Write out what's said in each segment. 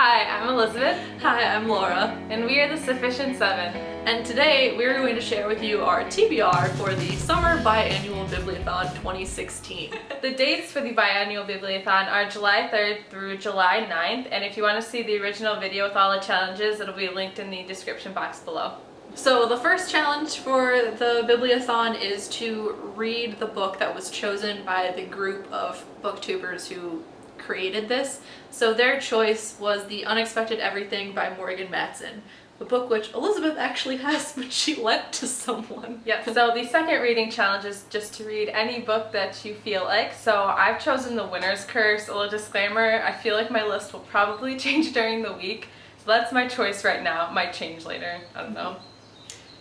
Hi, I'm Elizabeth. Hi, I'm Laura. And we are the Sufficient Seven. And today we're going to share with you our TBR for the Summer Biannual Bibliothon 2016. The dates for the Biannual Bibliothon are July 3rd through July 9th, and if you want to see the original video with all the challenges, it'll be linked in the description box below. So the first challenge for the Bibliothon is to read the book that was chosen by the group of booktubers who created this. So their choice was The Unexpected Everything by Morgan Matson, a book which Elizabeth actually has, but she lent to someone. Yep, so the second reading challenge is just to read any book that you feel like. So I've chosen The Winner's Curse. A little disclaimer, I feel like my list will probably change during the week. So that's my choice right now. It might change later, I don't know.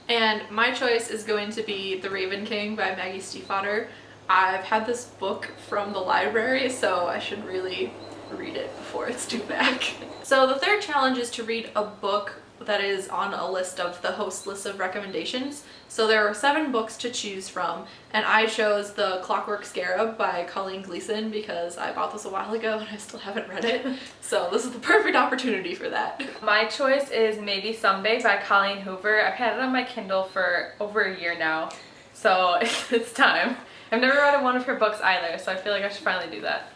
And my choice is going to be The Raven King by Maggie Stiefvater. I've had this book from the library, so I should really read it before it's due back. So the third challenge is to read a book that is on a list of the host list of recommendations. So there are 7 books to choose from, and I chose The Clockwork Scarab by Colleen Gleason because I bought this a while ago and I still haven't read it. So this is the perfect opportunity for that. My choice is Maybe Someday by Colleen Hoover. I've had it on my Kindle for over a year now, so it's time. I've never read one of her books either, so I feel like I should finally do that.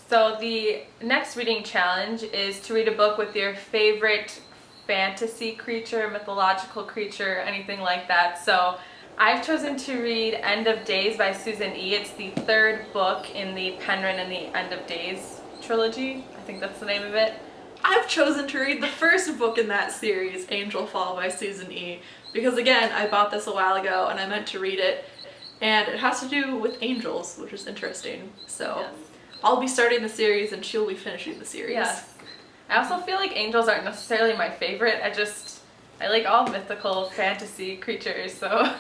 So the next reading challenge is to read a book with your favorite fantasy creature, mythological creature, anything like that. So I've chosen to read End of Days by Susan E. It's the 3rd book in the Penryn and the End of Days trilogy. I think that's the name of it. I've chosen to read the first book in that series, Angel Fall by Susan E. Because again, I bought this a while ago and I meant to read it. And it has to do with angels, which is interesting. So yes. I'll be starting the series and she'll be finishing the series. Yes. I also feel like angels aren't necessarily my favorite. I like all mythical fantasy creatures, so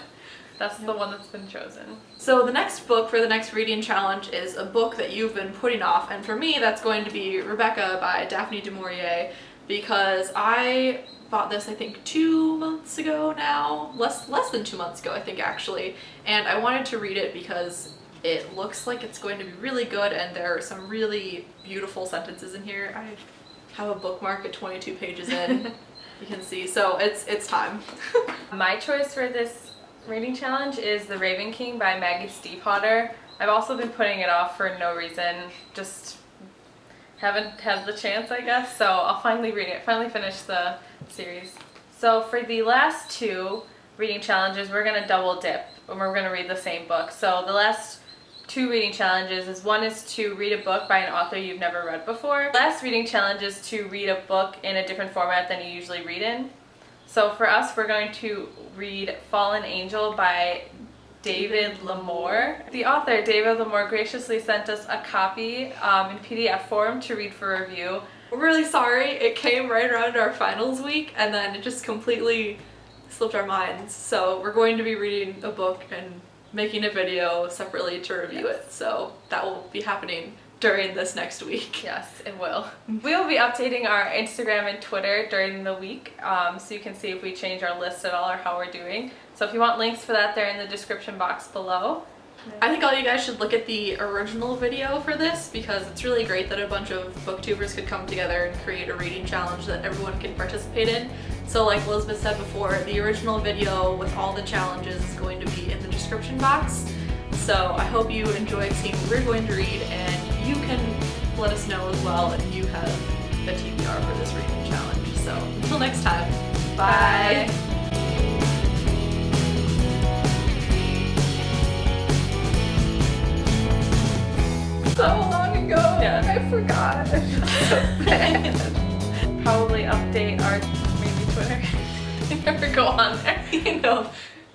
that's the one that's been chosen. So the next book for the next reading challenge is a book that you've been putting off, and for me that's going to be Rebecca by Daphne du Maurier, because I bought this I think 2 months ago now, less than 2 months ago I think actually, and I wanted to read it because it looks like it's going to be really good and there are some really beautiful sentences in here. I have a bookmark at 22 pages in, you can see, so it's time. My choice for this reading challenge is The Raven King by Maggie Stiefvater. I've also been putting it off for no reason, just haven't had the chance, I guess, so I'll finally read it, finally finish the series. So for the last 2 reading challenges, we're going to double dip and we're going to read the same book. So the last 2 reading challenges is one is to read a book by an author you've never read before. The last reading challenge is to read a book in a different format than you usually read in. So for us, we're going to read Fallen Angel by David Lamore. The author, David Lamore, graciously sent us a copy in PDF form to read for review. We're really sorry, it came right around our finals week and then it just completely slipped our minds. So we're going to be reading a book and making a video separately to review it. So that will be happening during this next week. Yes, it will. We will be updating our Instagram and Twitter during the week, so you can see if we change our list at all or how we're doing. So if you want links for that, they're in the description box below. I think all you guys should look at the original video for this because it's really great that a bunch of booktubers could come together and create a reading challenge that everyone can participate in. So like Elizabeth said before, the original video with all the challenges is going to be in the description box. So I hope you enjoyed seeing what we're going to read, and you can let us know as well if you have a TBR for this reading challenge. So until next time, bye! So long ago, yeah. I forgot. I feel so bad. Probably update our maybe Twitter. Never go on there. You know.